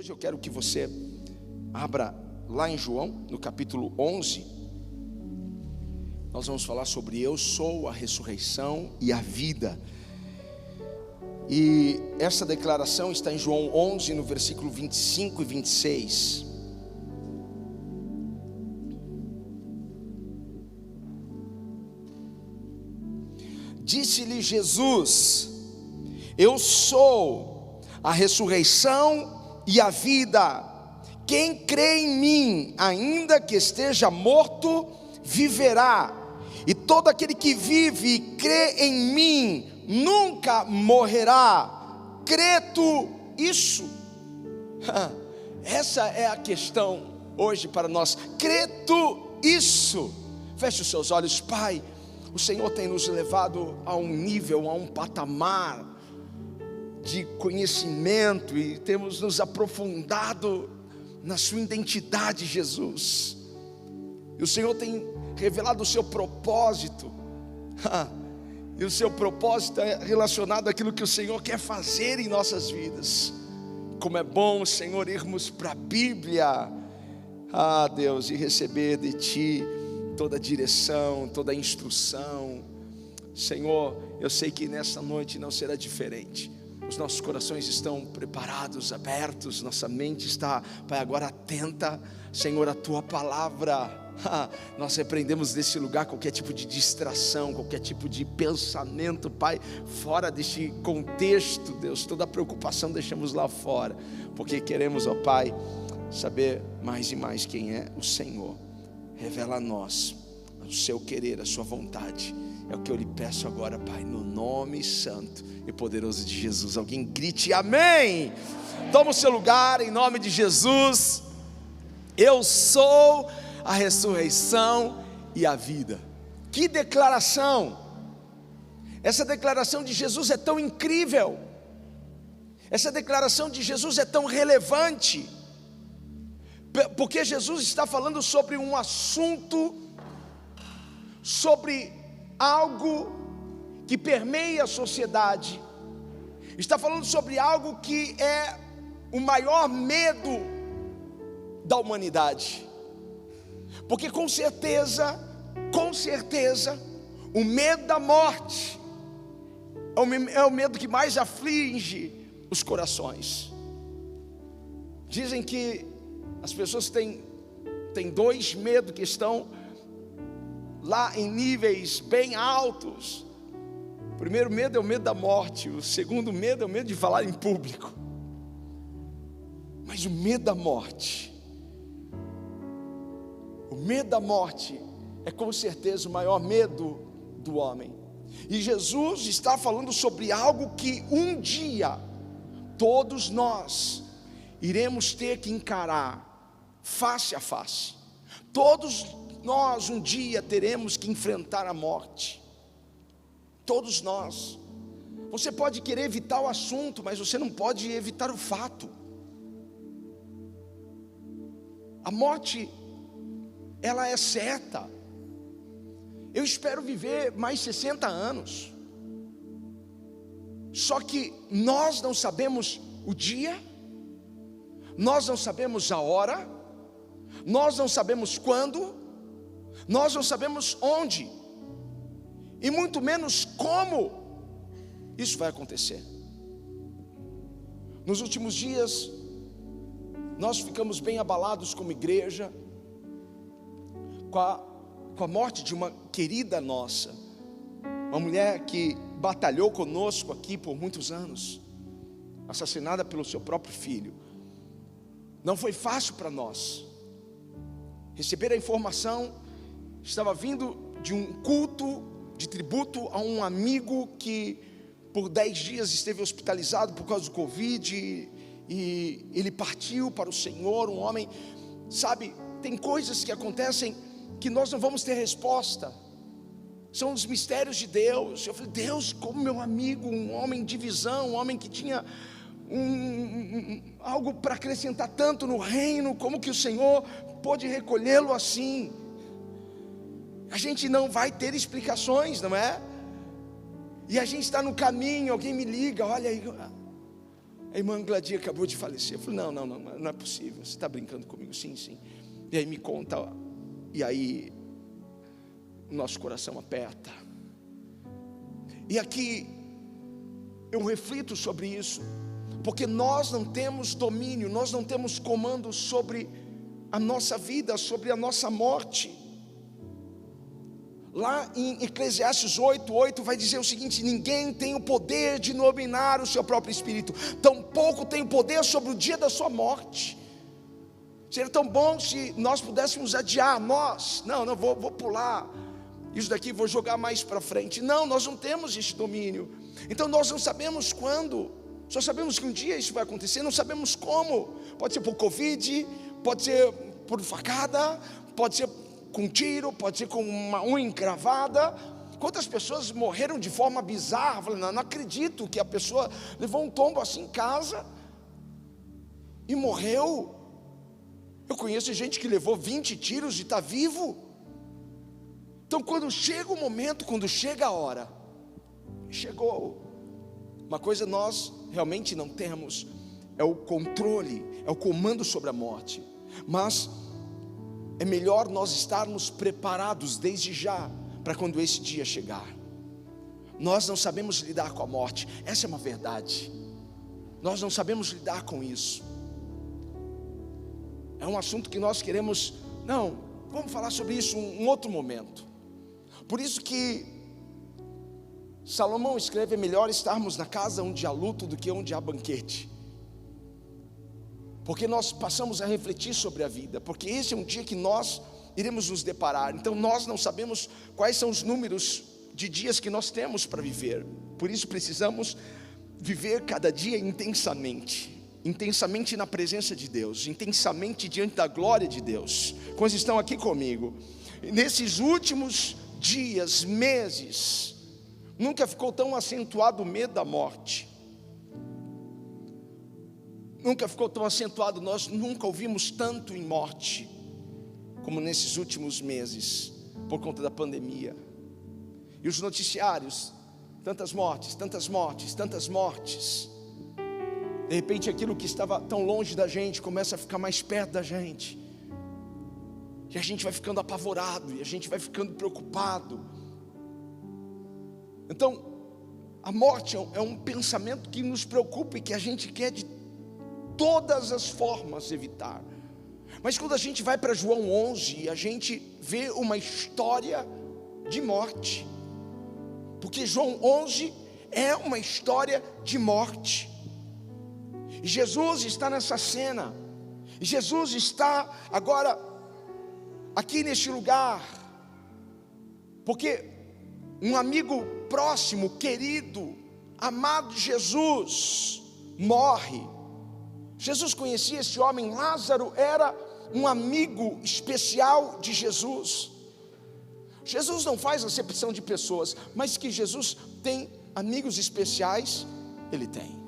Hoje eu quero que você abra lá em João, no capítulo 11. Nós vamos falar sobre eu sou a ressurreição e a vida. E essa declaração está em João 11, no versículo 25 e 26. Disse-lhe Jesus: eu sou a ressurreição e a vida. Quem crê em mim, ainda que esteja morto, viverá. E todo aquele que vive e crê em mim nunca morrerá. Crê tu isso? Essa é a questão hoje para nós. Crê tu isso? Feche os seus olhos. Pai, o Senhor tem nos levado a um nível, a um patamar de conhecimento, e temos nos aprofundado na sua identidade, Jesus. E o Senhor tem revelado o seu propósito. E o seu propósito é relacionado àquilo que o Senhor quer fazer em nossas vidas. Como é bom, Senhor, irmos para a Bíblia, Deus, e receber de Ti toda a direção, toda a instrução. Senhor, eu sei que nessa noite não será diferente. Os nossos corações estão preparados, abertos, nossa mente está, Pai, agora atenta, Senhor, a Tua palavra. Nós repreendemos desse lugar qualquer tipo de distração, qualquer tipo de pensamento, Pai, fora deste contexto, Deus, toda a preocupação deixamos lá fora, porque queremos, ó Pai, saber mais e mais quem é o Senhor. Revela a nós o seu querer, a sua vontade. É o que eu lhe peço agora, Pai, no nome santo e poderoso de Jesus. Alguém grite amém. Toma o seu lugar em nome de Jesus. Eu sou a ressurreição e a vida. Que declaração! Essa declaração de Jesus é tão incrível. Essa declaração de Jesus é tão relevante, porque Jesus está falando sobre um assunto, sobre algo que permeia a sociedade. Está falando sobre algo que é o maior medo da humanidade. Porque com certeza, o medo da morte é o medo que mais aflige os corações. Dizem que as pessoas têm dois medos que estão lá em níveis bem altos. O primeiro medo é o medo da morte. O segundo medo é o medo de falar em público. Mas o medo da morte, é com certeza o maior medo do homem. E Jesus está falando sobre algo que um dia todos nós iremos ter que encarar face a face. Todos nós um dia teremos que enfrentar a morte. Todos nós. Você pode querer evitar o assunto, mas você não pode evitar o fato. A morte, ela é certa. Eu espero viver mais 60 anos. Só que nós não sabemos o dia, nós não sabemos a hora, nós não sabemos quando, nós não sabemos onde, e muito menos como isso vai acontecer. Nos últimos dias, nós ficamos bem abalados como igreja, com a morte de uma querida nossa, uma mulher que batalhou conosco aqui por muitos anos, assassinada pelo seu próprio filho. Não foi fácil para nós receber a informação. Estava vindo de um culto de tributo a um amigo que por 10 dias esteve hospitalizado por causa do Covid, e ele partiu para o Senhor. Um homem, sabe, tem coisas que acontecem que nós não vamos ter resposta, são os mistérios de Deus. Eu falei, Deus, como meu amigo, um homem de visão, um homem que tinha algo para acrescentar tanto no reino, como que o Senhor pôde recolhê-lo assim? A gente não vai ter explicações, não é? E a gente está no caminho, alguém me liga, olha aí, a irmã Gladia acabou de falecer. Eu falei, não é possível, você está brincando comigo? Sim. E aí me conta, e aí o nosso coração aperta. E aqui eu reflito sobre isso, porque nós não temos domínio, nós não temos comando sobre a nossa vida, sobre a nossa morte. Lá em Eclesiastes 8:8 vai dizer o seguinte: ninguém tem o poder de dominar o seu próprio espírito, tampouco tem o poder sobre o dia da sua morte. Seria tão bom se nós pudéssemos adiar, vou pular isso daqui, vou jogar mais para frente. Não, nós não temos esse domínio. Então nós não sabemos quando, só sabemos que um dia isso vai acontecer, não sabemos como. Pode ser por Covid, pode ser por facada, pode ser com tiro, pode ser com uma unha encravada. Quantas pessoas morreram de forma bizarra? Falei, não acredito que a pessoa levou um tombo assim em casa e morreu. Eu conheço gente que levou 20 tiros e está vivo. Então quando chega o momento, quando chega a hora, chegou. Uma coisa nós realmente não temos, é o controle, é o comando sobre a morte. Mas é melhor nós estarmos preparados desde já, para quando esse dia chegar. Nós não sabemos lidar com a morte, essa é uma verdade. Nós não sabemos lidar com isso. É um assunto que nós queremos, vamos falar sobre isso em um outro momento. Por isso que Salomão escreve: é melhor estarmos na casa onde há luto do que onde há banquete. Porque nós passamos a refletir sobre a vida, porque esse é um dia que nós iremos nos deparar. Então nós não sabemos quais são os números de dias que nós temos para viver. Por isso precisamos viver cada dia intensamente na presença de Deus, intensamente diante da glória de Deus. Quantos estão aqui comigo? Nesses últimos dias, meses, nunca ficou tão acentuado o medo da morte. Nunca ficou tão acentuado, nós nunca ouvimos tanto em morte como nesses últimos meses, por conta da pandemia. E os noticiários, tantas mortes. De repente aquilo que estava tão longe da gente começa a ficar mais perto da gente. E a gente vai ficando apavorado, e a gente vai ficando preocupado. Então, a morte é um pensamento que nos preocupa e que a gente quer de todas as formas evitar. Mas quando a gente vai para João 11, a gente vê uma história de morte. Porque João 11 é uma história de morte. E Jesus está nessa cena. E Jesus está agora aqui neste lugar. Porque um amigo próximo, querido, amado de Jesus, morre. Jesus conhecia esse homem. Lázaro era um amigo especial de Jesus. Jesus não faz acepção de pessoas, mas que Jesus tem amigos especiais, Ele tem.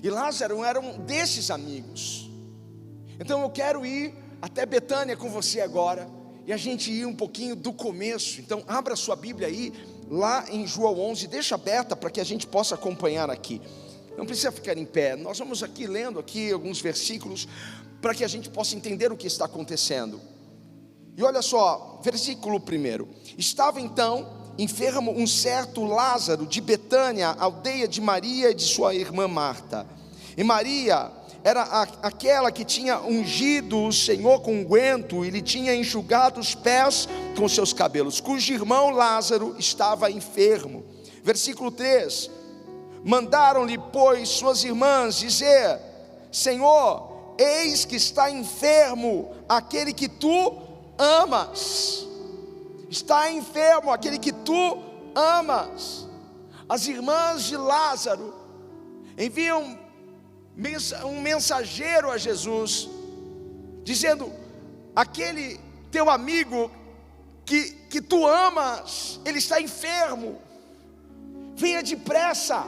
E Lázaro era um desses amigos. Então eu quero ir até Betânia com você agora, e a gente ir um pouquinho do começo. Então abra sua Bíblia aí, lá em João 11, deixa aberta para que a gente possa acompanhar aqui. Não precisa ficar em pé, nós vamos aqui lendo aqui alguns versículos, para que a gente possa entender o que está acontecendo. E olha só, versículo 1: estava então enfermo um certo Lázaro de Betânia, aldeia de Maria e de sua irmã Marta. E Maria era aquela que tinha ungido o Senhor com unguento e lhe tinha enxugado os pés com seus cabelos, cujo irmão Lázaro estava enfermo. Versículo 3: mandaram-lhe, pois, suas irmãs dizer: Senhor, eis que está enfermo aquele que tu amas. Está enfermo aquele que tu amas. As irmãs de Lázaro enviam um mensageiro a Jesus, dizendo: aquele teu amigo que tu amas, ele está enfermo, venha depressa,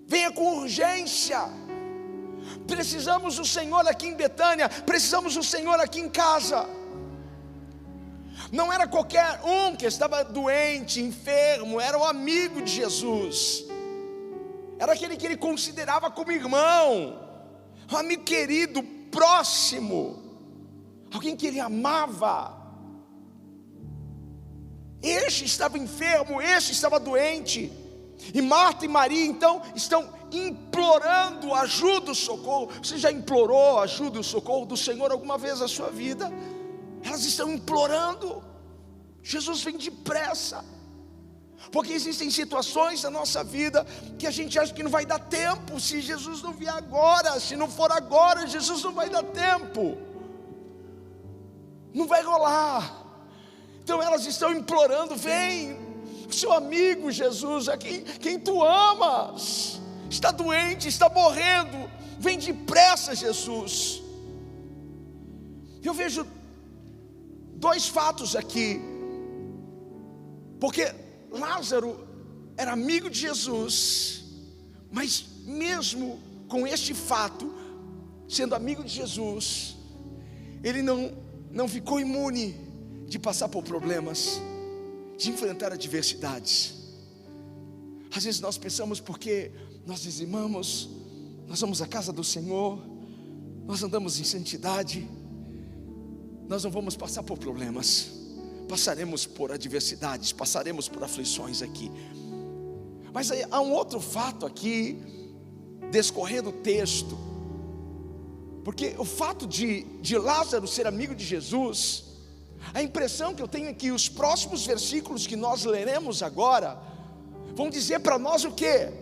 venha com urgência. Precisamos do Senhor aqui em Betânia, precisamos do Senhor aqui em casa. Não era qualquer um que estava doente, enfermo, era um amigo de Jesus. era aquele que ele considerava como irmão, um amigo querido, próximo, alguém que ele amava. Este estava enfermo, este estava doente, e Marta e Maria então estão implorando ajuda, o socorro. Você já implorou ajuda e o socorro do Senhor alguma vez na sua vida? Elas estão implorando. Jesus vem depressa, porque existem situações na nossa vida que a gente acha que não vai dar tempo. Se Jesus não vier agora, se não for agora, Jesus não vai dar tempo, não vai rolar. Então elas estão implorando: vem, seu amigo Jesus, a quem tu amas, está doente, está morrendo, vem depressa, Jesus. Eu vejo dois fatos aqui, porque Lázaro era amigo de Jesus, mas mesmo com este fato, sendo amigo de Jesus, ele não ficou imune de passar por problemas, de enfrentar adversidades. Às vezes nós pensamos, porque nós dizimamos, nós vamos à casa do Senhor, nós andamos em santidade, nós não vamos passar por problemas. Passaremos por adversidades, passaremos por aflições aqui. Mas aí, há um outro fato aqui, descorrendo o texto, porque o fato de Lázaro ser amigo de Jesus, a impressão que eu tenho é que os próximos versículos que nós leremos agora vão dizer para nós o quê?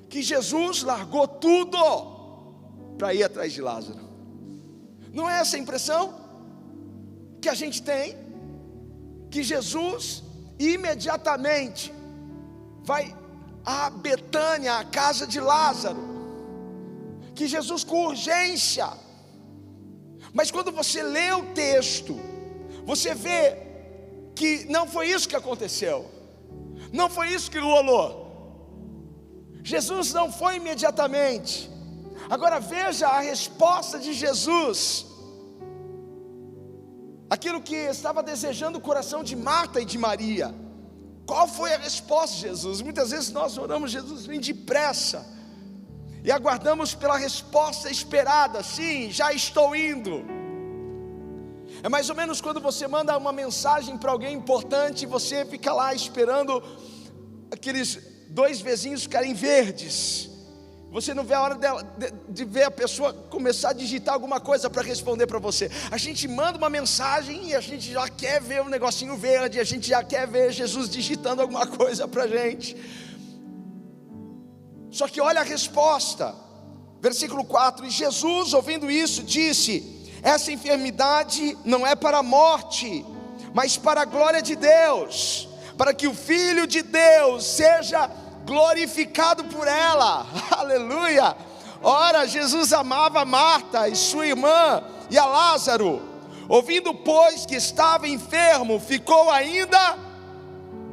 Que Jesus largou tudo para ir atrás de Lázaro. Não é essa a impressão que a gente tem? Que Jesus imediatamente vai a Betânia, a casa de Lázaro, que Jesus com urgência. Mas quando você lê o texto, você vê que não foi isso que aconteceu, não foi isso que rolou. Jesus não foi imediatamente. Agora veja a resposta de Jesus, aquilo que estava desejando o coração de Marta e de Maria. Qual foi a resposta de Jesus? Muitas vezes nós oramos: Jesus, vem depressa, e aguardamos pela resposta esperada. Sim, já estou indo. É mais ou menos quando você manda uma mensagem para alguém importante, e você fica lá esperando aqueles 2 vezinhos ficarem verdes. Você não vê a hora de ver a pessoa começar a digitar alguma coisa para responder para você. A gente manda uma mensagem e a gente já quer ver um negocinho verde, a gente já quer ver Jesus digitando alguma coisa para a gente. Só que olha a resposta, versículo 4: e Jesus, ouvindo isso, disse: essa enfermidade não é para a morte, mas para a glória de Deus, para que o Filho de Deus seja glorificado por ela. Aleluia. Ora, Jesus amava Marta e sua irmã e a Lázaro. Ouvindo, pois, que estava enfermo, ficou ainda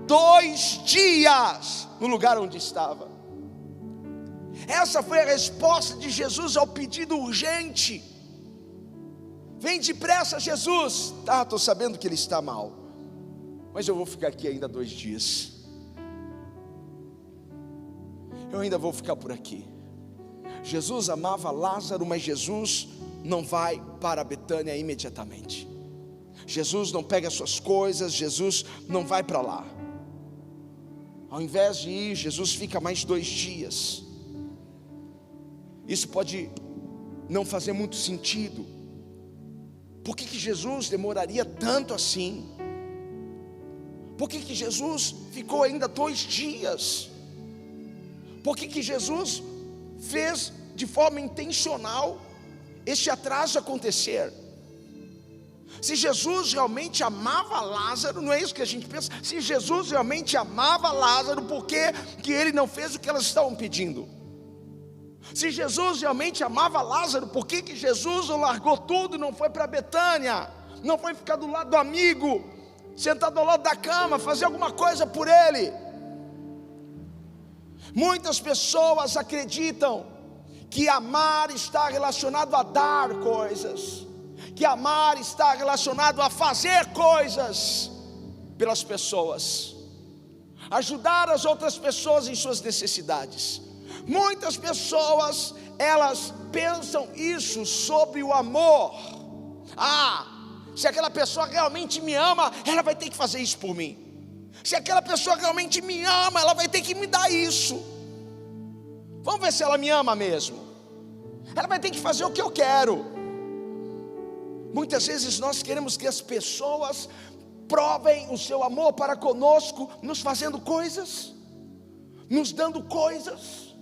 2 dias no lugar onde estava. Essa foi a resposta de Jesus ao pedido urgente: vem depressa, Jesus. Tá, estou sabendo que ele está mal, mas eu vou ficar aqui ainda 2 dias. Eu ainda vou ficar por aqui. Jesus amava Lázaro, mas Jesus não vai para Betânia imediatamente. Jesus não pega as suas coisas, Jesus não vai para lá. Ao invés de ir, Jesus fica mais 2 dias. Isso pode não fazer muito sentido. Por que Jesus demoraria tanto assim? Por que Jesus ficou ainda 2 dias? Por que Jesus fez de forma intencional este atraso acontecer? Se Jesus realmente amava Lázaro, não é isso que a gente pensa? Se Jesus realmente amava Lázaro, por que ele não fez o que elas estavam pedindo? Se Jesus realmente amava Lázaro, por que Jesus não largou tudo e não foi para Betânia? Não foi ficar do lado do amigo, sentado ao lado da cama, fazer alguma coisa por ele? Muitas pessoas acreditam que amar está relacionado a dar coisas, que amar está relacionado a fazer coisas pelas pessoas, ajudar as outras pessoas em suas necessidades. Muitas pessoas, elas pensam isso sobre o amor. Se aquela pessoa realmente me ama, ela vai ter que fazer isso por mim. Se aquela pessoa realmente me ama, ela vai ter que me dar isso. Vamos ver se ela me ama mesmo. Ela vai ter que fazer o que eu quero. Muitas vezes nós queremos que as pessoas provem o seu amor para conosco, nos fazendo coisas, nos dando coisas.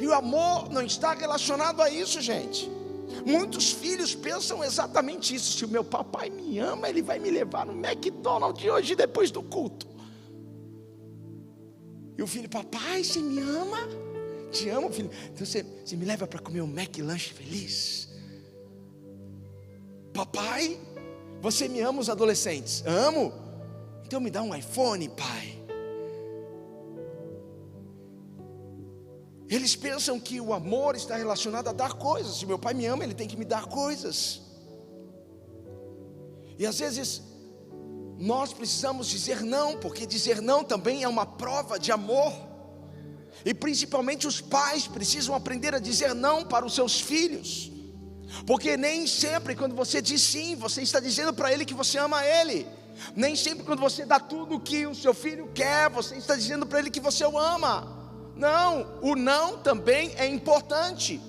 E o amor não está relacionado a isso, gente. Muitos filhos pensam exatamente isso. Se o meu papai me ama, ele vai me levar no McDonald's hoje depois do culto. E o filho: papai, você me ama? Te amo, filho. Então você me leva para comer um McLanche feliz? Papai, você me ama? Os adolescentes: amo. Então me dá um iPhone, pai. Eles pensam que o amor está relacionado a dar coisas. Se meu pai me ama, ele tem que me dar coisas. E às vezes nós precisamos dizer não, porque dizer não também é uma prova de amor. E principalmente os pais precisam aprender a dizer não para os seus filhos, porque nem sempre quando você diz sim, você está dizendo para ele que você ama ele. Nem sempre quando você dá tudo o que o seu filho quer, você está dizendo para ele que você o ama. Não, o não também é importante.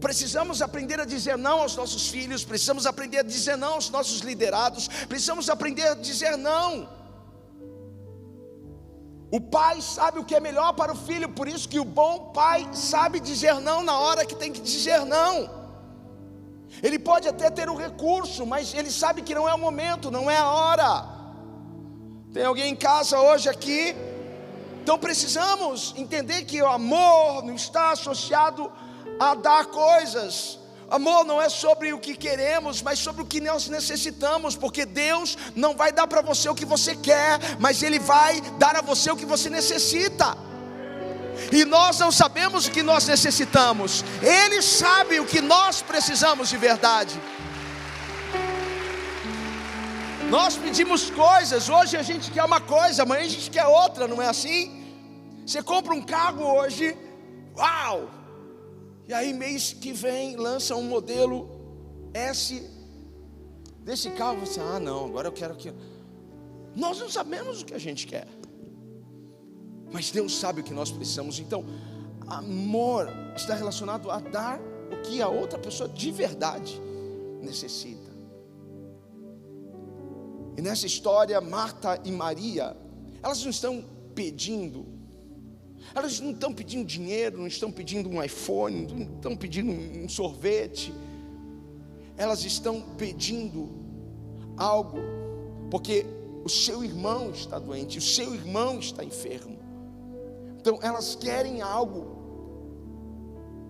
Precisamos aprender a dizer não aos nossos filhos, precisamos aprender a dizer não aos nossos liderados, precisamos aprender a dizer não. O pai sabe o que é melhor para o filho, por isso que o bom pai sabe dizer não na hora que tem que dizer não. Ele pode até ter o recurso, mas ele sabe que não é o momento, não é a hora. Tem alguém em casa hoje aqui? Então precisamos entender que o amor não está associado a dar coisas. Amor não é sobre o que queremos, mas sobre o que nós necessitamos, porque Deus não vai dar para você o que você quer, mas Ele vai dar a você o que você necessita. E nós não sabemos o que nós necessitamos, Ele sabe o que nós precisamos de verdade. Nós pedimos coisas, hoje a gente quer uma coisa, amanhã a gente quer outra, não é assim? Você compra um carro hoje, uau! E aí mês que vem lança um modelo S desse carro. Você: não, agora eu quero que... Nós não sabemos o que a gente quer, mas Deus sabe o que nós precisamos. Então, amor está relacionado a dar o que a outra pessoa de verdade necessita. E nessa história, Marta e Maria, elas não estão pedindo, elas não estão pedindo dinheiro, não estão pedindo um iPhone, não estão pedindo um sorvete. Elas estão pedindo algo, porque o seu irmão está doente, o seu irmão está enfermo. Então elas querem algo,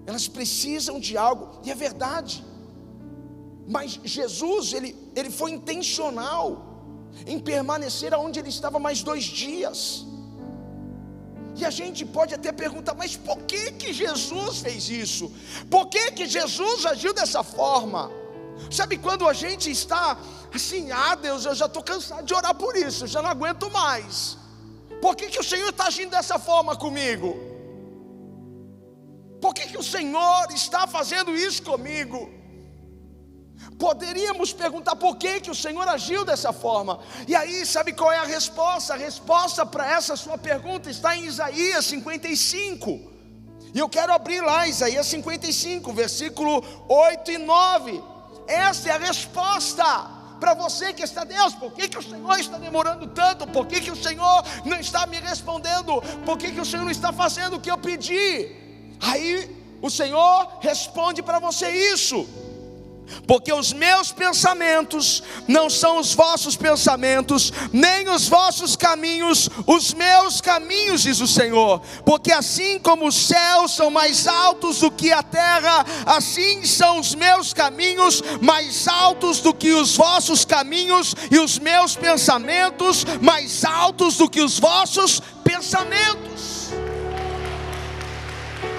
elas precisam de algo, e é verdade. Mas Jesus, ele foi intencional em permanecer onde ele estava mais 2 dias. E a gente pode até perguntar: mas por que Jesus fez isso? Por que Jesus agiu dessa forma? Sabe quando a gente está assim: Deus, eu já estou cansado de orar por isso, eu já não aguento mais. Por que o Senhor está agindo dessa forma comigo? Por que o Senhor está fazendo isso comigo? Poderíamos perguntar por que o Senhor agiu dessa forma. E aí, sabe qual é a resposta? A resposta para essa sua pergunta está em Isaías 55. E eu quero abrir lá, Isaías 55, versículo 8 e 9. Essa é a resposta para você que está: Deus, por que o Senhor está demorando tanto? Por que o Senhor não está me respondendo? Por que o Senhor não está fazendo o que eu pedi? Aí o Senhor responde para você isso: porque os meus pensamentos não são os vossos pensamentos, nem os vossos caminhos os meus caminhos, diz o Senhor. Porque assim como os céus são mais altos do que a terra, assim são os meus caminhos mais altos do que os vossos caminhos, e os meus pensamentos mais altos do que os vossos pensamentos.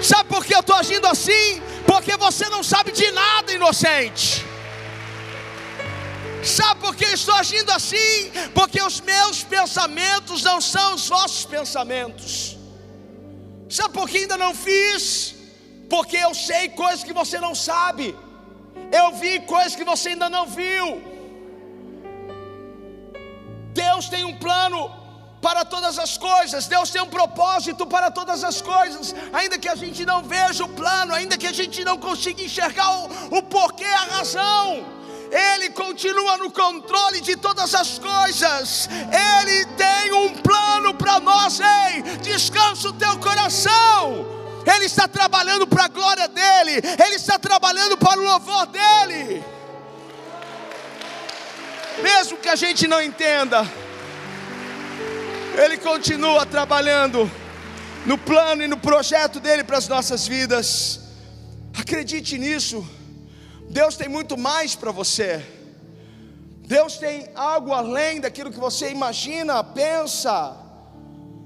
Sabe por que eu estou agindo assim? Porque você não sabe de nada, inocente. Sabe por que eu estou agindo assim? Porque os meus pensamentos não são os vossos pensamentos. Sabe por que ainda não fiz? Porque eu sei coisas que você não sabe. Eu vi coisas que você ainda não viu. Deus tem um plano para todas as coisas. Deus tem um propósito para todas as coisas. Ainda que a gente não veja o plano, ainda que a gente não consiga enxergar o porquê, a razão, Ele continua no controle de todas as coisas. Ele tem um plano para nós. Ei, descansa o teu coração. Ele está trabalhando para a glória dEle. Ele está trabalhando para o louvor dEle. Mesmo que a gente não entenda, Ele continua trabalhando no plano e no projeto dEle para as nossas vidas. Acredite nisso. Deus tem muito mais para você. Deus tem algo além daquilo que você imagina, pensa.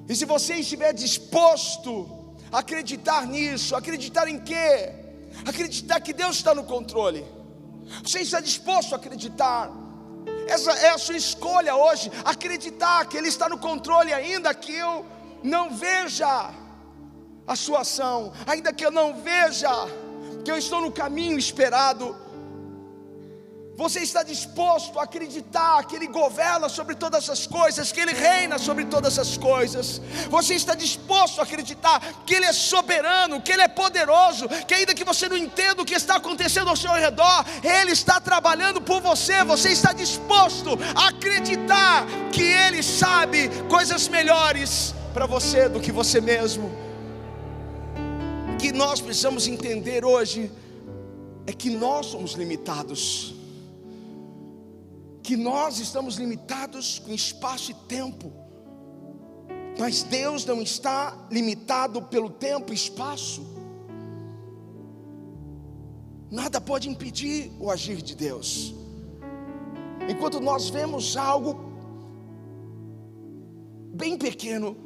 E se você estiver disposto a acreditar nisso, acreditar em quê? Acreditar que Deus está no controle. Você está disposto a acreditar? Essa é a sua escolha hoje, acreditar que Ele está no controle, ainda que eu não veja a sua ação, ainda que eu não veja que eu estou no caminho esperado. Você está disposto a acreditar que Ele governa sobre todas as coisas, que Ele reina sobre todas as coisas? Você está disposto a acreditar que Ele é soberano, que Ele é poderoso, que ainda que você não entenda o que está acontecendo ao seu redor, Ele está trabalhando por você? Você está disposto a acreditar que Ele sabe coisas melhores para você do que você mesmo? O que nós precisamos entender hoje é que nós somos limitados, que nós estamos limitados com espaço e tempo, mas Deus não está limitado pelo tempo e espaço. Nada pode impedir o agir de Deus. Enquanto nós vemos algo bem pequeno,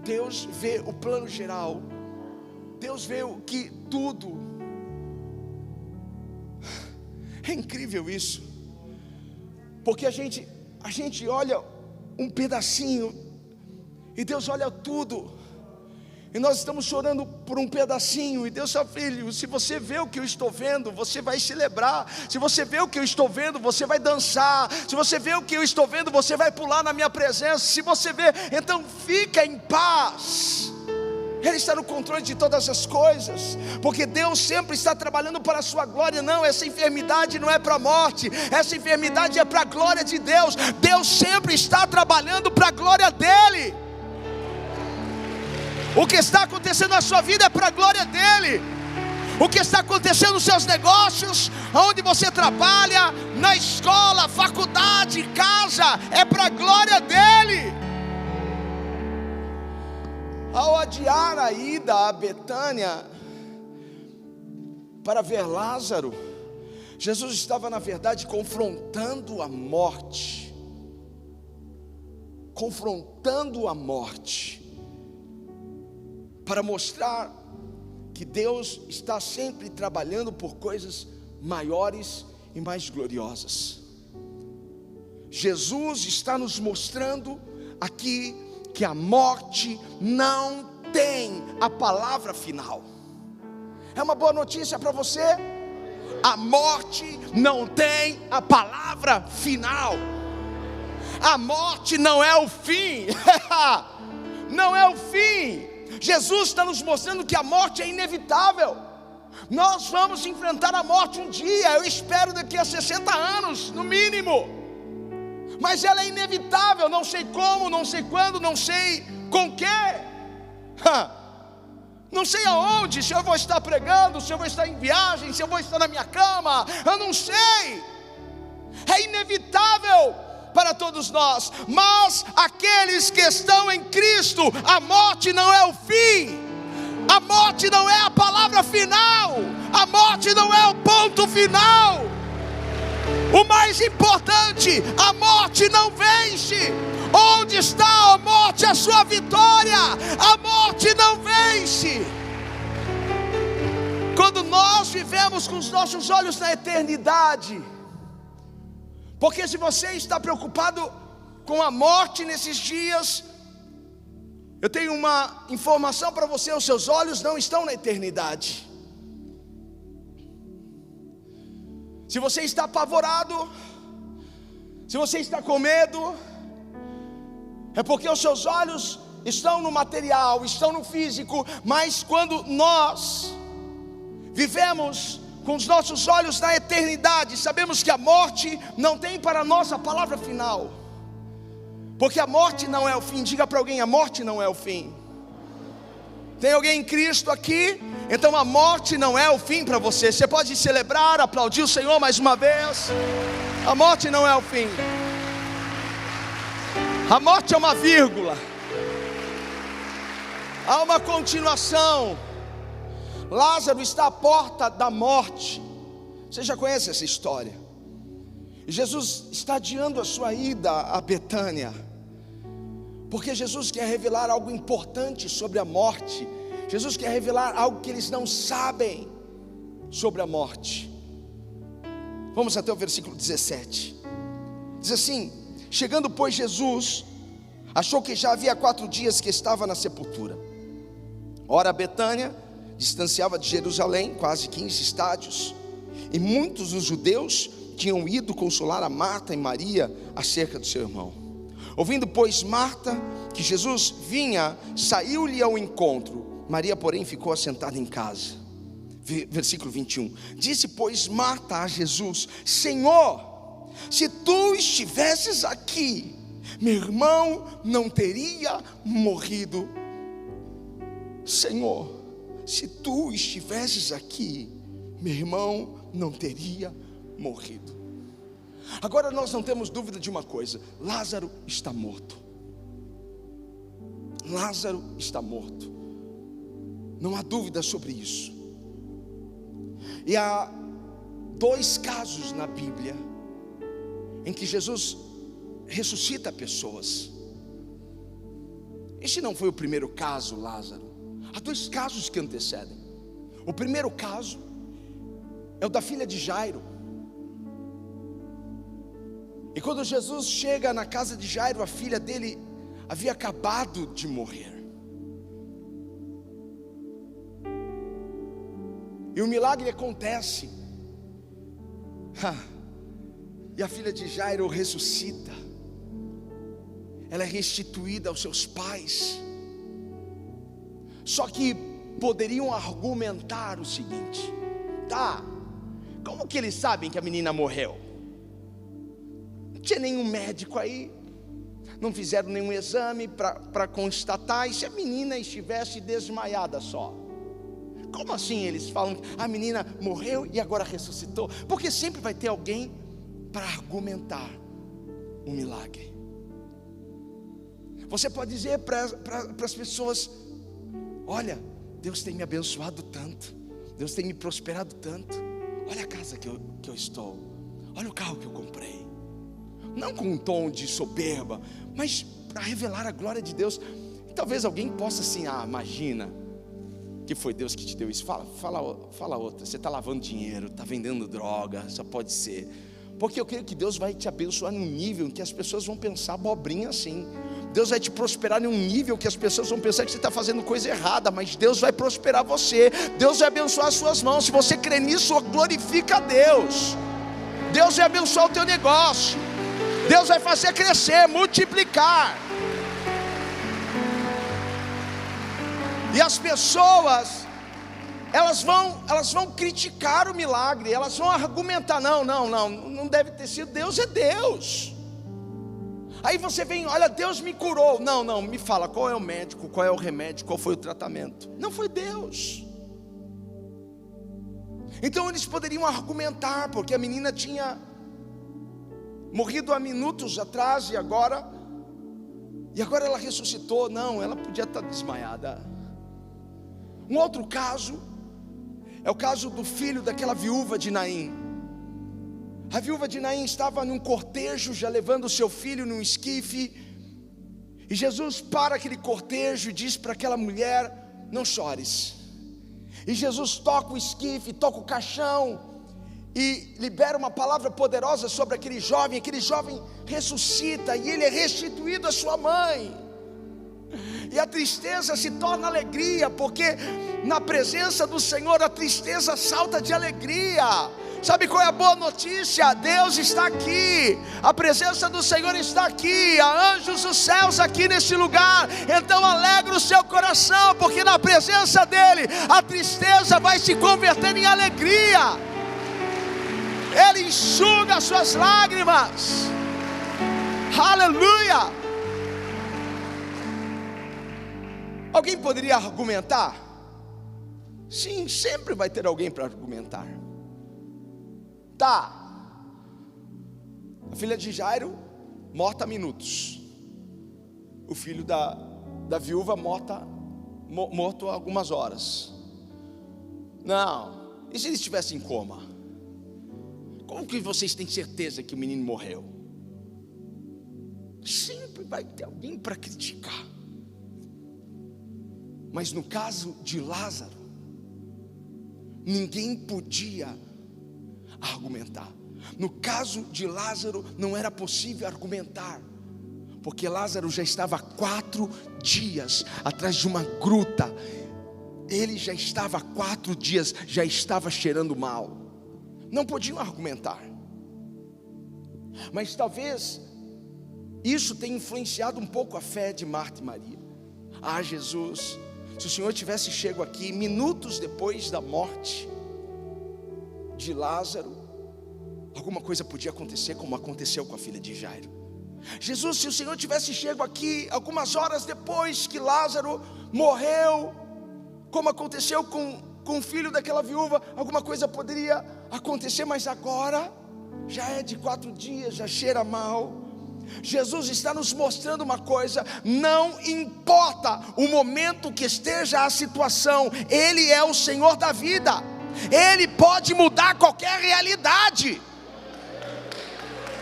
Deus vê o plano geral. Deus vê o que tudo. É incrível isso. Porque a gente olha um pedacinho e Deus olha tudo. E nós estamos chorando por um pedacinho. E Deus fala: filho, se você vê o que eu estou vendo, você vai celebrar. Se você vê o que eu estou vendo, você vai dançar. Se você vê o que eu estou vendo, você vai pular na minha presença. Se você vê, então fica em paz. Ele está no controle de todas as coisas, porque Deus sempre está trabalhando para a sua glória. Não, essa enfermidade não é para a morte, essa enfermidade é para a glória de Deus. Deus sempre está trabalhando para a glória dEle. O que está acontecendo na sua vida é para a glória dEle. O que está acontecendo nos seus negócios, onde você trabalha, na escola, faculdade, casa, é para a glória dEle. Ao adiar a ida a Betânia para ver Lázaro, Jesus estava na verdade confrontando a morte. Confrontando a morte, para mostrar que Deus está sempre trabalhando por coisas maiores e mais gloriosas. Jesus está nos mostrando aqui que a morte não tem a palavra final. É uma boa notícia para você? A morte não tem a palavra final. A morte não é o fim. Não é o fim. Jesus está nos mostrando que a morte é inevitável. Nós vamos enfrentar a morte um dia. Eu espero daqui a 60 anos, no mínimo. Mas ela é inevitável, não sei como, não sei quando, não sei com quê. Não sei aonde, se eu vou estar pregando, se eu vou estar em viagem, se eu vou estar na minha cama, eu não sei. É inevitável para todos nós, mas aqueles que estão em Cristo, a morte não é o fim, a morte não é a palavra final, a morte não é o ponto final. O mais importante, a morte não vence. Onde está a morte, a sua vitória? A morte não vence. Quando nós vivemos com os nossos olhos na eternidade, porque se você está preocupado com a morte nesses dias, Eu tenho uma informação para você: os seus olhos não estão na eternidade. Se você está apavorado, se você está com medo, é porque os seus olhos estão no material, estão no físico. Mas quando nós vivemos com os nossos olhos na eternidade, sabemos que a morte não tem para nós a palavra final, porque a morte não é o fim. Diga para alguém: a morte não é o fim. Tem alguém em Cristo aqui? Então a morte não é o fim para você. Você pode celebrar, aplaudir o Senhor mais uma vez. A morte não é o fim. A morte é uma vírgula. Há uma continuação. Lázaro está à porta da morte. Você já conhece essa história? Jesus está adiando a sua ida a Betânia, porque Jesus quer revelar algo importante sobre a morte. Jesus quer revelar algo que eles não sabem sobre a morte. Vamos até o versículo 17. Diz assim: chegando, pois, Jesus achou que já havia 4 dias que estava na sepultura. Ora, Betânia distanciava de Jerusalém quase 15 estádios, e muitos dos judeus tinham ido consolar a Marta e Maria acerca do seu irmão. Ouvindo, pois, Marta que Jesus vinha, saiu-lhe ao encontro. Maria, porém, ficou assentada em casa. Versículo 21. Disse, pois, Marta a Jesus: Senhor, se tu estivesses aqui, meu irmão não teria morrido. Senhor, se tu estivesses aqui, meu irmão não teria morrido. Agora nós não temos dúvida de uma coisa: Lázaro está morto. Lázaro está morto. Não há dúvida sobre isso. E há 2 casos na Bíblia em que Jesus ressuscita pessoas. Este não foi o primeiro caso, Lázaro. Há 2 casos que antecedem. O primeiro caso é o da filha de Jairo. E quando Jesus chega na casa de Jairo, a filha dele havia acabado de morrer. E o milagre acontece. E a filha de Jairo ressuscita. Ela é restituída aos seus pais. Só que poderiam argumentar o seguinte: tá, como que eles sabem que a menina morreu? Não tinha nenhum médico aí, não fizeram nenhum exame para constatar. E se a menina estivesse desmaiada só? Como assim eles falam que a menina morreu e agora ressuscitou? Porque sempre vai ter alguém para argumentar um milagre. Você pode dizer para as pessoas: olha, Deus tem me abençoado tanto, Deus tem me prosperado tanto. Olha a casa que eu estou, olha o carro que eu comprei. Não com um tom de soberba, mas para revelar a glória de Deus. E talvez alguém possa assim: imagina que foi Deus que te deu isso. Fala outra. Você está lavando dinheiro, está vendendo droga, só pode ser. Porque eu creio que Deus vai te abençoar num nível em que as pessoas vão pensar abobrinha assim. Deus vai te prosperar num nível que as pessoas vão pensar que você está fazendo coisa errada, mas Deus vai prosperar você. Deus vai abençoar as suas mãos. Se você crê nisso, glorifica a Deus. Deus vai abençoar o teu negócio. Deus vai fazer crescer, multiplicar. E as pessoas, elas vão criticar o milagre, elas vão argumentar: não deve ter sido Deus, é Deus. Aí você vem: olha, Deus me curou. Não, me fala, qual é o médico, qual é o remédio, qual foi o tratamento? Não foi Deus. Então eles poderiam argumentar, porque a menina tinha morrido há minutos atrás e agora ela ressuscitou. Não, ela podia estar desmaiada. Um outro caso é o caso do filho daquela viúva de Naim. A viúva de Naim estava num cortejo, já levando o seu filho num esquife. E Jesus para aquele cortejo e diz para aquela mulher: não chores. E Jesus toca o esquife, toca o caixão e libera uma palavra poderosa sobre aquele jovem. Aquele jovem ressuscita e ele é restituído à sua mãe. E a tristeza se torna alegria, porque na presença do Senhor a tristeza salta de alegria. Sabe qual é a boa notícia? Deus está aqui, a presença do Senhor está aqui, há anjos dos céus aqui neste lugar. Então alegra o seu coração, porque na presença dEle a tristeza vai se converter em alegria. Ele enxuga as suas lágrimas. Aleluia. Alguém poderia argumentar? Sim, sempre vai ter alguém para argumentar. Tá, a filha de Jairo morta há minutos, o filho da viúva morto há algumas horas. Não, e se ele estivesse em coma? Como que vocês têm certeza que o menino morreu? Sempre vai ter alguém para criticar. Mas no caso de Lázaro, ninguém podia argumentar. No caso de Lázaro não era possível argumentar, porque Lázaro já estava há 4 dias atrás de uma gruta. Ele já estava há 4 dias, já estava cheirando mal. Não podiam argumentar. Mas talvez isso tenha influenciado um pouco a fé de Marta e Maria. Ah, Jesus, se o Senhor tivesse chego aqui minutos depois da morte de Lázaro, alguma coisa podia acontecer, como aconteceu com a filha de Jairo. Jesus, se o Senhor tivesse chego aqui algumas horas depois que Lázaro morreu, como aconteceu com o filho daquela viúva, alguma coisa poderia acontecer. Mas agora já é de 4 dias, já cheira mal. Jesus está nos mostrando uma coisa: não importa o momento que esteja a situação, Ele é o Senhor da vida. Ele pode mudar qualquer realidade.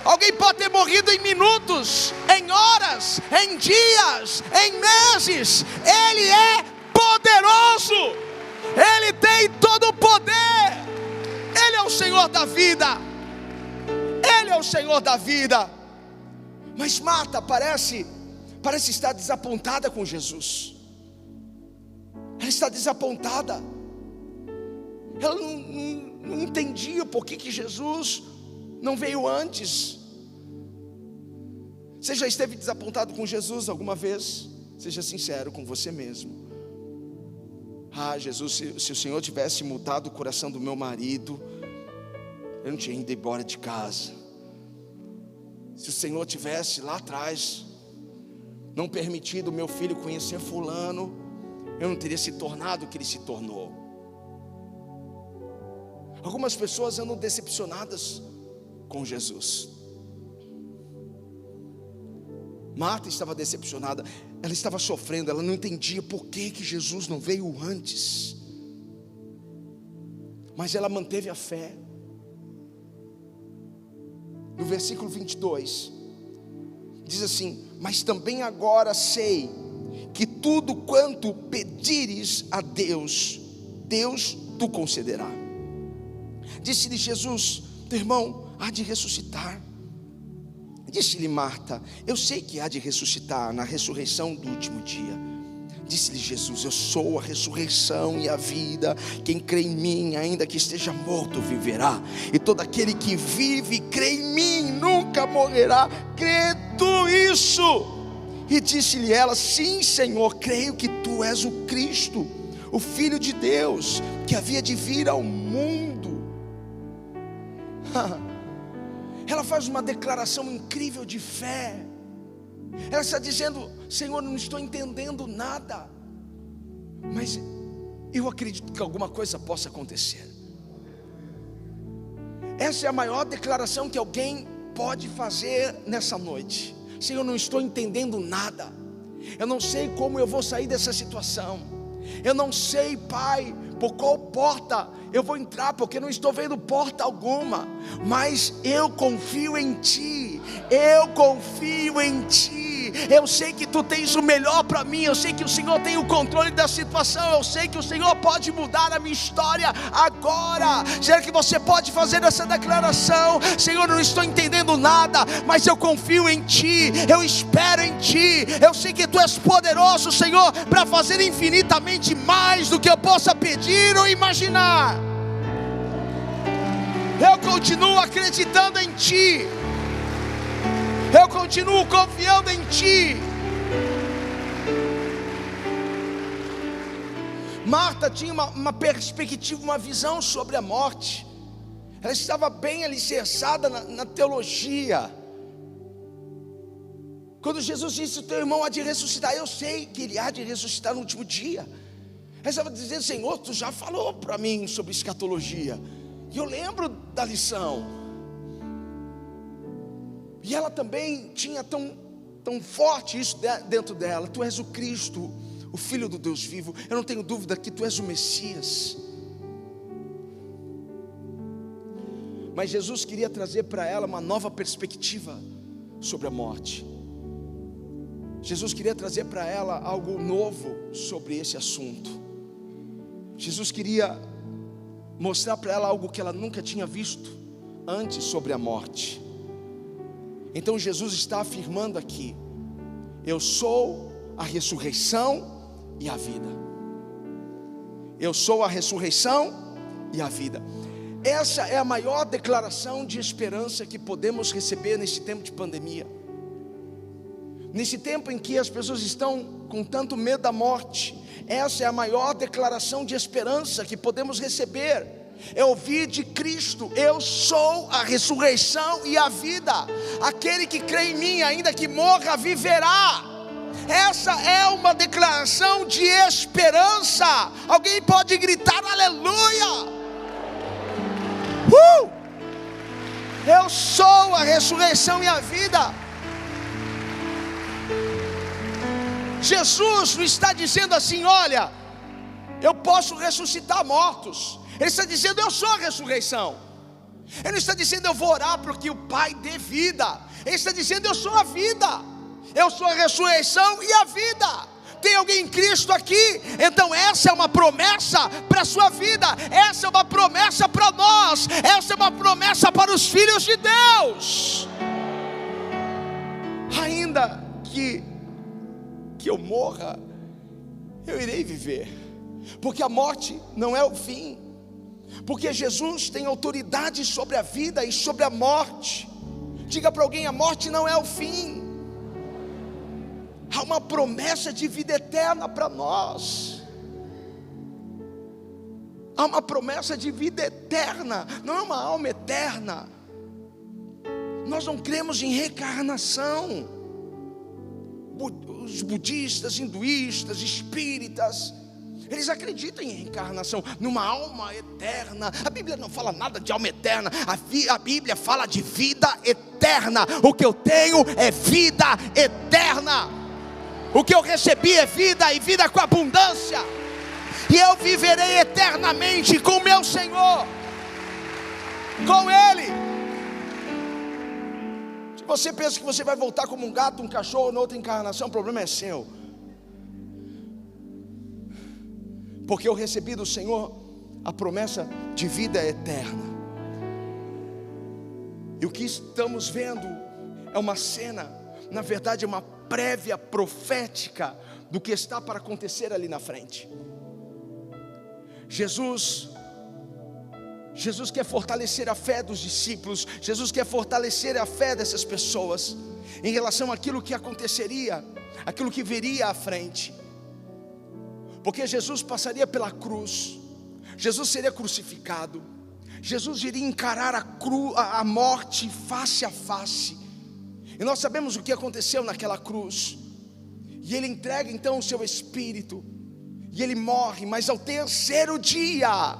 Alguém pode ter morrido em minutos, em horas, em dias, em meses. Ele é poderoso. Ele tem todo o poder. Ele é o Senhor da vida. Ele é o Senhor da vida. Mas Marta parece estar desapontada com Jesus. Ela está desapontada. Ela não entendia por que Jesus não veio antes. Você já esteve desapontado com Jesus alguma vez? Seja sincero com você mesmo. Ah, Jesus, se o Senhor tivesse mudado o coração do meu marido, eu não tinha ido embora de casa. Se o Senhor tivesse lá atrás não permitido o meu filho conhecer fulano, eu não teria se tornado o que ele se tornou. Algumas pessoas andam decepcionadas com Jesus. Marta estava decepcionada, ela estava sofrendo, ela não entendia por que Jesus não veio antes. Mas ela manteve a fé. No versículo 22 diz assim: mas também agora sei que tudo quanto pedires a Deus, Deus tu concederá. Disse-lhe Jesus: teu irmão há de ressuscitar. Disse-lhe Marta: eu sei que há de ressuscitar na ressurreição do último dia. Disse-lhe Jesus: eu sou a ressurreição e a vida. Quem crê em mim, ainda que esteja morto, viverá. E todo aquele que vive e crê em mim nunca morrerá. Crê tu isso? E disse-lhe ela: sim, Senhor, creio que tu és o Cristo, o Filho de Deus, que havia de vir ao mundo. Ela faz uma declaração incrível de fé. Ela está dizendo: Senhor, não estou entendendo nada, mas eu acredito que alguma coisa possa acontecer. Essa é a maior declaração que alguém pode fazer nessa noite. Senhor, não estou entendendo nada. Eu não sei como eu vou sair dessa situação. Eu não sei, Pai, por qual porta eu vou entrar, porque não estou vendo porta alguma. Mas eu confio em Ti. Eu confio em Ti. Pai, eu sei que Tu tens o melhor para mim, eu sei que o Senhor tem o controle da situação, eu sei que o Senhor pode mudar a minha história agora. Será que você pode fazer essa declaração? Senhor, eu não estou entendendo nada, mas eu confio em Ti, eu espero em Ti, eu sei que Tu és poderoso, Senhor, para fazer infinitamente mais do que eu possa pedir ou imaginar. Eu continuo acreditando em Ti, eu continuo confiando em Ti. Marta tinha uma perspectiva, uma visão sobre a morte. Ela estava bem alicerçada na teologia. Quando Jesus disse: o teu irmão há de ressuscitar, eu sei que ele há de ressuscitar no último dia. Ela estava dizendo: Senhor, Tu já falou para mim sobre escatologia, e eu lembro da lição. E ela também tinha tão forte isso dentro dela: Tu és o Cristo, o Filho do Deus vivo. Eu não tenho dúvida que Tu és o Messias. Mas Jesus queria trazer para ela uma nova perspectiva sobre a morte. Jesus queria trazer para ela algo novo sobre esse assunto. Jesus queria mostrar para ela algo que ela nunca tinha visto antes sobre a morte. Então Jesus está afirmando aqui: eu sou a ressurreição e a vida. Eu sou a ressurreição e a vida. Essa é a maior declaração de esperança que podemos receber nesse tempo de pandemia. Nesse tempo em que as pessoas estão com tanto medo da morte, essa é a maior declaração de esperança que podemos receber. É ouvir de Cristo: eu sou a ressurreição e a vida. Aquele que crê em mim, ainda que morra, viverá. Essa é uma declaração de esperança. Alguém pode gritar aleluia? Eu sou a ressurreição e a vida. Jesus não está dizendo assim: olha, eu posso ressuscitar mortos. Ele está dizendo: eu sou a ressurreição. Ele não está dizendo: eu vou orar para que o Pai dê vida. Ele está dizendo: eu sou a vida. Eu sou a ressurreição e a vida. Tem alguém em Cristo aqui? Então essa é uma promessa para a sua vida. Essa é uma promessa para nós. Essa é uma promessa para os filhos de Deus. Ainda que eu morra, eu irei viver, porque a morte não é o fim, porque Jesus tem autoridade sobre a vida e sobre a morte. Diga para alguém: a morte não é o fim. Há uma promessa de vida eterna para nós. Há uma promessa de vida eterna, não é uma alma eterna. Nós não cremos em reencarnação. Os budistas, hinduístas, espíritas, eles acreditam em reencarnação, numa alma eterna. A Bíblia não fala nada de alma eterna. A Bíblia fala de vida eterna. O que eu tenho é vida eterna. O que eu recebi é vida, e vida com abundância. E eu viverei eternamente com o meu Senhor, com Ele. Se você pensa que você vai voltar como um gato, um cachorro, na outra encarnação, o problema é seu. Porque eu recebi do Senhor a promessa de vida eterna. E o que estamos vendo é uma cena, na verdade é uma prévia profética do que está para acontecer ali na frente. Jesus quer fortalecer a fé dos discípulos. Jesus quer fortalecer a fé dessas pessoas em relação àquilo que aconteceria, aquilo que viria à frente. Porque Jesus passaria pela cruz, Jesus seria crucificado, Jesus iria encarar a morte face a face. E nós sabemos o que aconteceu naquela cruz. E Ele entrega então o seu Espírito, e Ele morre, mas ao terceiro dia,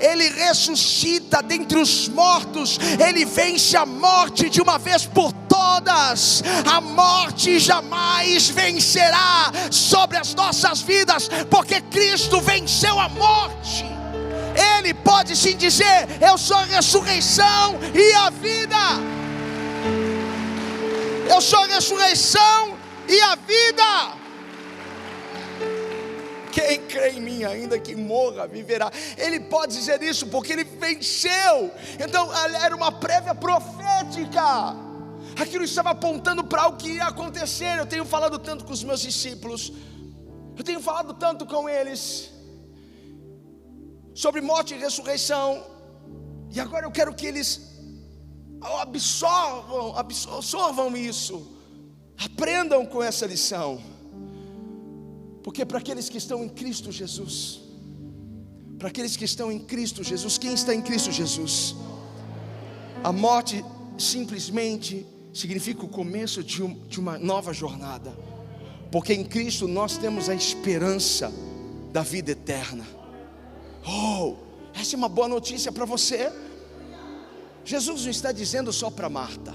Ele ressuscita dentre os mortos. Ele vence a morte de uma vez por todas. A morte jamais vencerá sobre as nossas vidas, porque Cristo venceu a morte. Ele pode sim dizer: eu sou a ressurreição e a vida. Eu sou a ressurreição e a vida. Quem crê em mim, ainda que morra, viverá. Ele pode dizer isso porque ele venceu. Então era uma prévia profética. Aquilo estava apontando para o que ia acontecer. Eu tenho falado tanto com os meus discípulos, eu tenho falado tanto com eles sobre morte e ressurreição. E agora eu quero que eles absorvam isso, aprendam com essa lição. Porque para aqueles que estão em Cristo Jesus, para aqueles que estão em Cristo Jesus, quem está em Cristo Jesus, a morte simplesmente significa o começo de uma nova jornada. Porque em Cristo nós temos a esperança da vida eterna. Essa é uma boa notícia para você. Jesus não está dizendo só para Marta,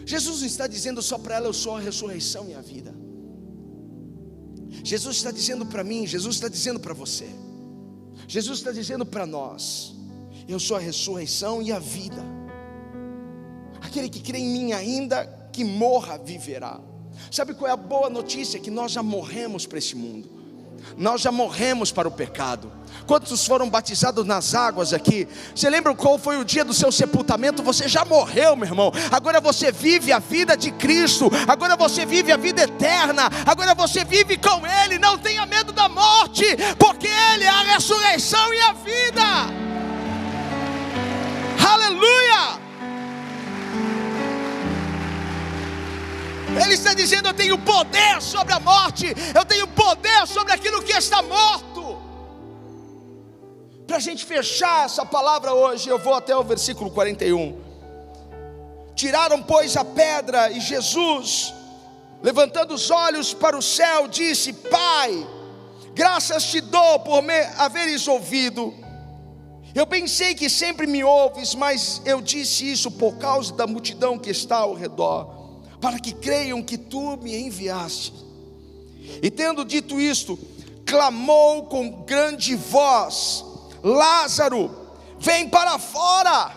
Jesus não está dizendo só para ela: eu sou a ressurreição e a vida. Jesus está dizendo para mim, Jesus está dizendo para você, Jesus está dizendo para nós: eu sou a ressurreição e a vida. Aquele que crê em mim, ainda que morra, viverá. Sabe qual é a boa notícia? Que nós já morremos para esse mundo, nós já morremos para o pecado. Quantos foram batizados nas águas aqui? Você lembra qual foi o dia do seu sepultamento? Você já morreu, meu irmão. Agora você vive a vida de Cristo, agora você vive a vida eterna, agora você vive com Ele. Não tenha medo da morte, porque Ele é a ressurreição e a vida. Aleluia! Ele está dizendo: eu tenho poder sobre a morte, eu tenho poder sobre aquilo que está morto. Para a gente fechar essa palavra hoje, eu vou até o versículo 41. Tiraram, pois, a pedra, e Jesus, levantando os olhos para o céu, disse: Pai, graças te dou por me haveres ouvido. Eu pensei que sempre me ouves, mas eu disse isso por causa da multidão que está ao redor, para que creiam que tu me enviaste. E tendo dito isto, clamou com grande voz: Lázaro, vem para fora.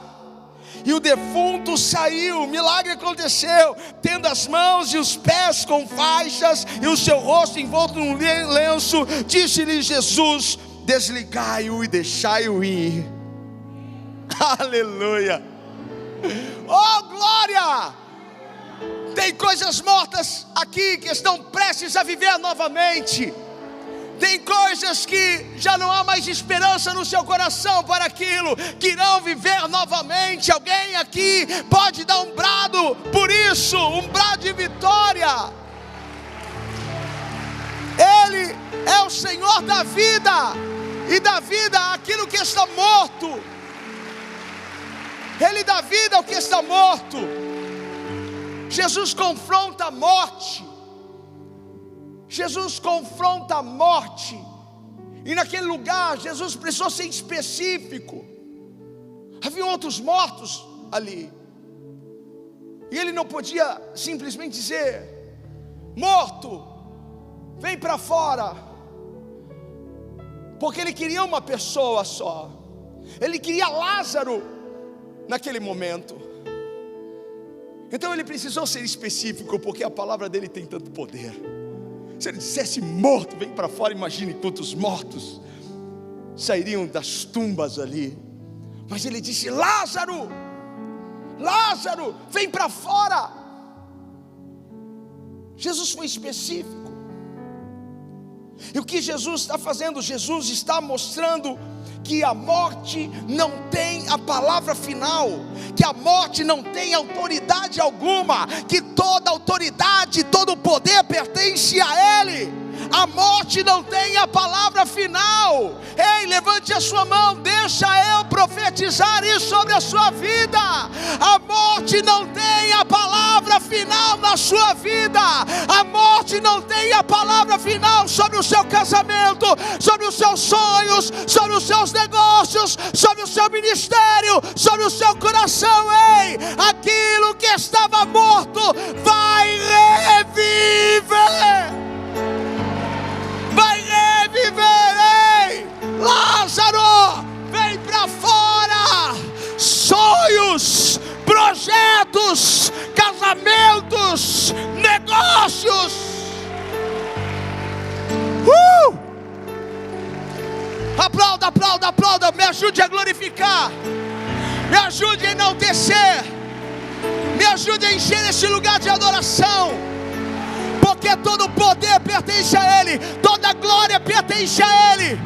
E o defunto saiu. O milagre aconteceu. Tendo as mãos e os pés com faixas, e o seu rosto envolto num lenço, disse-lhe Jesus: desligai-o e deixai-o ir. Aleluia. Oh, glória! Tem coisas mortas aqui que estão prestes a viver novamente. Tem coisas que já não há mais esperança no seu coração para aquilo, que irão viver novamente. Alguém aqui pode dar um brado por isso, um brado de vitória. Ele é o Senhor da vida, e dá vida àquilo que está morto. Ele dá vida ao que está morto. Jesus confronta a morte. Jesus confronta a morte. E naquele lugar Jesus precisou ser específico. Havia outros mortos ali, e ele não podia simplesmente dizer: morto, vem para fora, porque ele queria uma pessoa só. Ele queria Lázaro naquele momento. Então ele precisou ser específico, porque a palavra dele tem tanto poder. Se ele dissesse morto, vem para fora, imagine quantos mortos sairiam das tumbas ali. Mas ele disse: Lázaro, Lázaro, vem para fora. Jesus foi específico. E o que Jesus está fazendo? Jesus está mostrando que a morte não tem a palavra final, que a morte não tem autoridade alguma, que toda autoridade, todo o poder pertence a Ele. A morte não tem a palavra final. Ei, levante a sua mão, deixa eu profetizar isso sobre a sua vida. A morte não tem a palavra final na sua vida. A morte não tem a palavra final sobre o seu casamento, sobre os seus sonhos, sobre os seus negócios, sobre o seu ministério, sobre o seu coração. Ei, aquilo que estava morto vai reviver. Vai reviver. Ei, Lázaro, vem para fora. Sonhos, projetos, casamento, Aplauda, aplauda, aplauda. Me ajude a glorificar. Me ajude a enaltecer. Me ajude a encher esse lugar de adoração. Porque todo poder pertence a Ele. Toda glória pertence a Ele.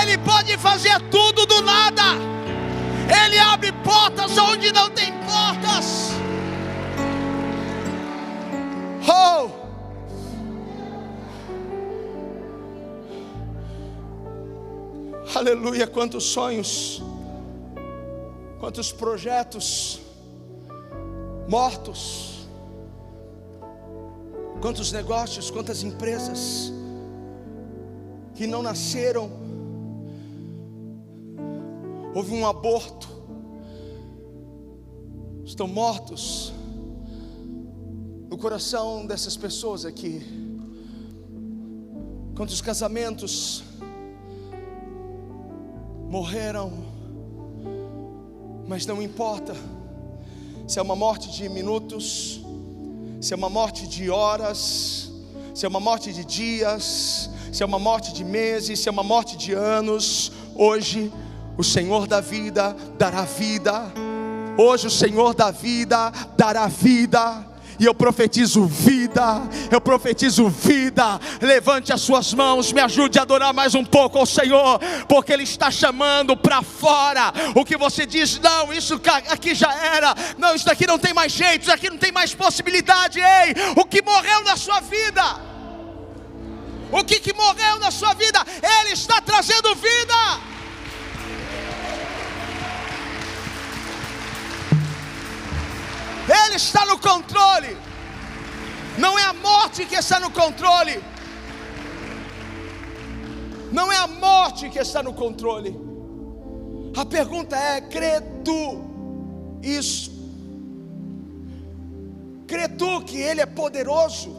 Ele pode fazer tudo do nada. Ele abre portas onde não tem portas. Oh! Aleluia, quantos sonhos, quantos projetos mortos, quantos negócios, quantas empresas que não nasceram. Houve um aborto, estão mortos no coração dessas pessoas aqui. Quantos casamentos morreram, mas não importa se é uma morte de minutos, se é uma morte de horas, se é uma morte de dias, se é uma morte de meses, se é uma morte de anos. Hoje o Senhor da vida dará vida. Hoje o Senhor da vida dará vida. E eu profetizo vida, eu profetizo vida. Levante as suas mãos, me ajude a adorar mais um pouco ao Senhor, porque Ele está chamando para fora. O que você diz, não, isso aqui já era, não, isso aqui não tem mais jeito, isso aqui não tem mais possibilidade. Ei, o que morreu na sua vida, o que morreu na sua vida, Ele está trazendo vida. Ele está no controle. Não é a morte que está no controle. Não é a morte que está no controle. A pergunta é: crê tu isso? Crê tu que Ele é poderoso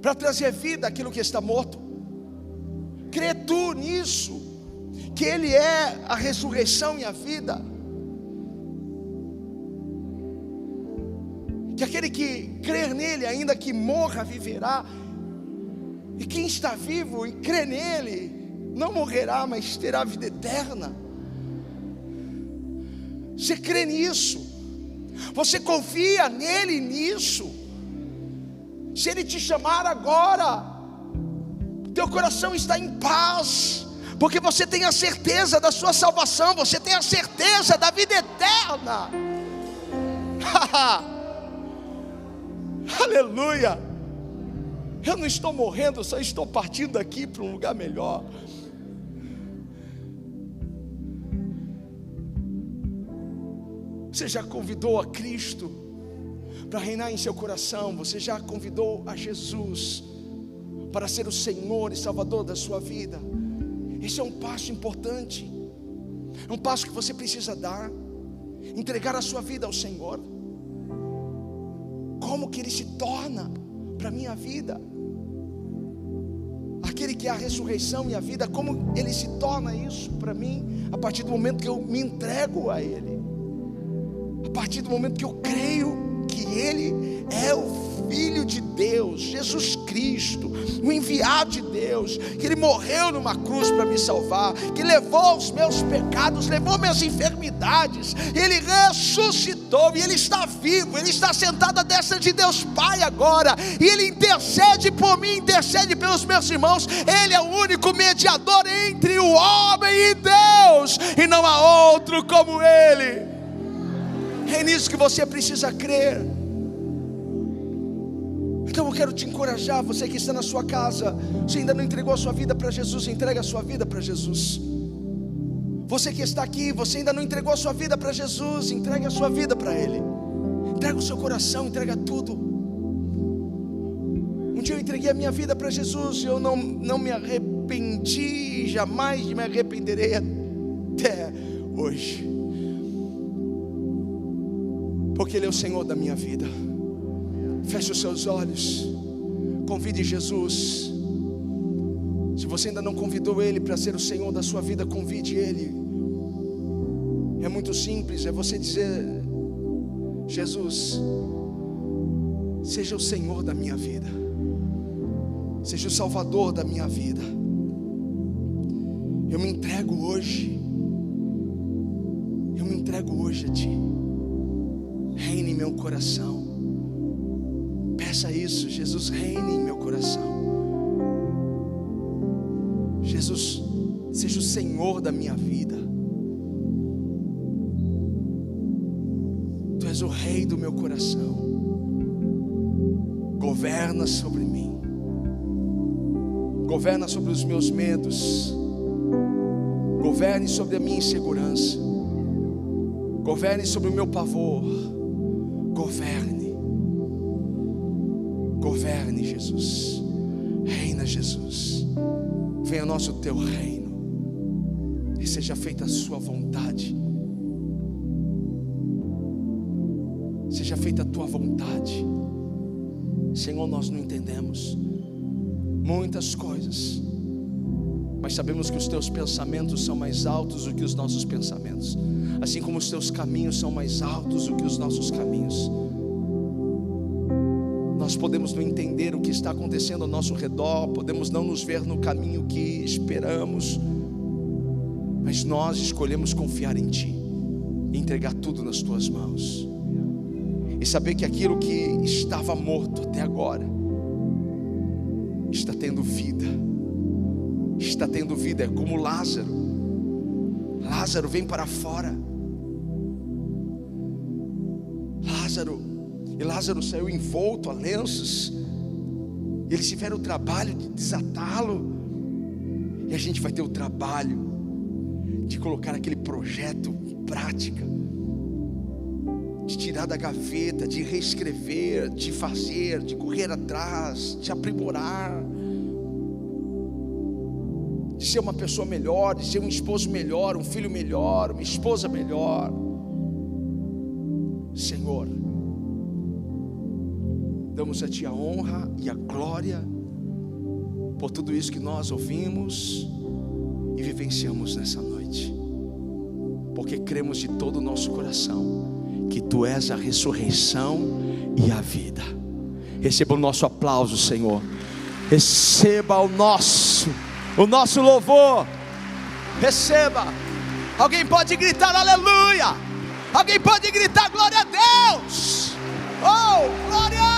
para trazer vida àquilo que está morto? Crê tu nisso, que Ele é a ressurreição e a vida? Que aquele que crer nele, ainda que morra, viverá. E quem está vivo e crê nele, não morrerá, mas terá vida eterna. Você crê nisso? Você confia nele nisso? Se ele te chamar agora, teu coração está em paz, porque você tem a certeza da sua salvação, você tem a certeza da vida eterna. Aleluia. Eu não estou morrendo, eu só estou partindo aqui para um lugar melhor. Você já convidou a Cristo para reinar em seu coração? Você já convidou a Jesus para ser o Senhor e Salvador da sua vida? Esse é um passo importante. É um passo que você precisa dar. Entregar a sua vida ao Senhor. Como que Ele se torna para a minha vida? Aquele que é a ressurreição e a vida, como Ele se torna isso para mim? A partir do momento que eu me entrego a Ele. A partir do momento que eu creio que Ele é o Filho de Deus, Jesus Cristo, o enviado de Deus, que Ele morreu numa cruz para me salvar, que levou os meus pecados, levou minhas enfermidades, Ele ressuscitou, e Ele está vivo, Ele está sentado à destra de Deus Pai agora, e Ele intercede por mim, intercede pelos meus irmãos. Ele é o único mediador entre o homem e Deus, e não há outro como Ele. É nisso que você precisa crer. Então eu quero te encorajar, você que está na sua casa, você ainda não entregou a sua vida para Jesus, entregue a sua vida para Jesus. Você que está aqui, você ainda não entregou a sua vida para Jesus, entregue a sua vida para Ele. Entrega o seu coração, entrega tudo. Um dia eu entreguei a minha vida para Jesus e eu não me arrependi, jamais me arrependerei até hoje. Porque Ele é o Senhor da minha vida. Feche os seus olhos, convide Jesus. Se você ainda não convidou Ele para ser o Senhor da sua vida, convide Ele. É muito simples, é você dizer: Jesus, seja o Senhor da minha vida, seja o Salvador da minha vida. Eu me entrego hoje. Eu me entrego hoje a Ti. Reine em meu coração. Peça isso, Jesus, reine em meu coração. Jesus, seja o Senhor da minha vida. Tu és o Rei do meu coração. Governa sobre mim. Governa sobre os meus medos. Governe sobre a minha insegurança. Governe sobre o meu pavor. Governe. Governe, Jesus. Reina, Jesus. Venha nosso teu reino. E seja feita a sua vontade. Seja feita a tua vontade. Senhor, nós não entendemos muitas coisas, mas sabemos que os teus pensamentos são mais altos do que os nossos pensamentos, assim como os teus caminhos são mais altos do que os nossos caminhos. Nós podemos não entender o que está acontecendo ao nosso redor, podemos não nos ver no caminho que esperamos, mas nós escolhemos confiar em Ti, entregar tudo nas Tuas mãos, e saber que aquilo que estava morto até agora está tendo vida. Está tendo vida. É como Lázaro. Lázaro vem para fora. Lázaro saiu envolto a lenços. Eles tiveram o trabalho de desatá-lo, e a gente vai ter o trabalho de colocar aquele projeto em prática, de tirar da gaveta, de reescrever, de fazer, de correr atrás, de aprimorar, de ser uma pessoa melhor, de ser um esposo melhor, um filho melhor, uma esposa melhor. Senhor, damos a Ti a honra e a glória por tudo isso que nós ouvimos e vivenciamos nessa noite, porque cremos de todo o nosso coração que Tu és a ressurreição e a vida. Receba o nosso aplauso, Senhor. Receba o nosso louvor. Receba. Alguém pode gritar aleluia? Alguém pode gritar glória a Deus? Oh, glória!